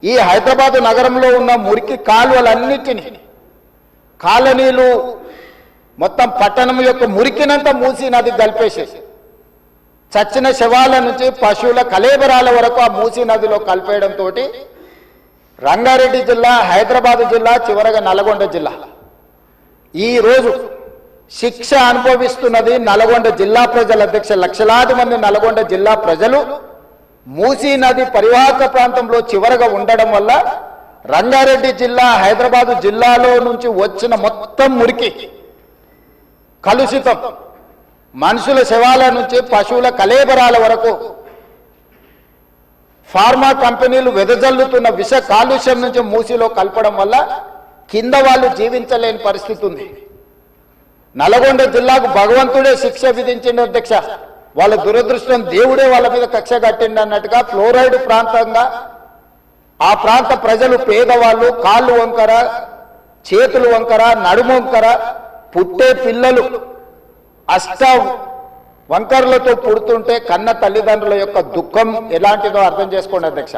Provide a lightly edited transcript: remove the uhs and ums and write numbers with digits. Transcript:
ఈ హైదరాబాద్ నగరంలో ఉన్న మురికి కాలువలన్నిటిని కాలనీలు మొత్తం పట్టణం యొక్క మురికినంతా మూసి నది కలిపేసేసి చచ్చిన శవాల నుంచి పశువుల కలేబరాల వరకు ఆ మూసి నదిలో కలిపేయడంతో రంగారెడ్డి జిల్లా, హైదరాబాద్ జిల్లా, చివరగా నల్గొండ జిల్లా ఈ రోజు శిక్ష అనుభవిస్తున్నది నల్గొండ జిల్లా ప్రజల అధ్యక్ష. లక్షలాది మంది నల్గొండ జిల్లా ప్రజలు మూసీ నది పరివాహక ప్రాంతంలో చివరగా ఉండడం వల్ల రంగారెడ్డి జిల్లా, హైదరాబాదు జిల్లాలో నుంచి వచ్చిన మొత్తం మురికి కలుషితం మనుషుల శవాల నుంచి పశువుల కలేబరాల వరకు ఫార్మా కంపెనీలు వెదజల్లుతున్న విష కాలుష్యం నుంచి మూసీలో కలపడం వల్ల కింద వాళ్ళు జీవించలేని పరిస్థితి ఉంది. నల్గొండ జిల్లాకు భగవంతుడే శిక్ష విధించిన అధ్యక్ష. వాళ్ళ దురదృష్టం దేవుడే వాళ్ళ మీద కక్ష కట్టిండి అన్నట్టుగా ఫ్లోరైడ్ ప్రాంతంగా ఆ ప్రాంత ప్రజలు పేదవాళ్ళు కాళ్ళు వంకర, చేతులు వంకర, నడుము వంకర, పుట్టే పిల్లలు అష్ట వంకర్లతో పుడుతుంటే కన్న తల్లిదండ్రుల యొక్క దుఃఖం ఎలాంటిదో అర్థం చేసుకోండి అధ్యక్ష.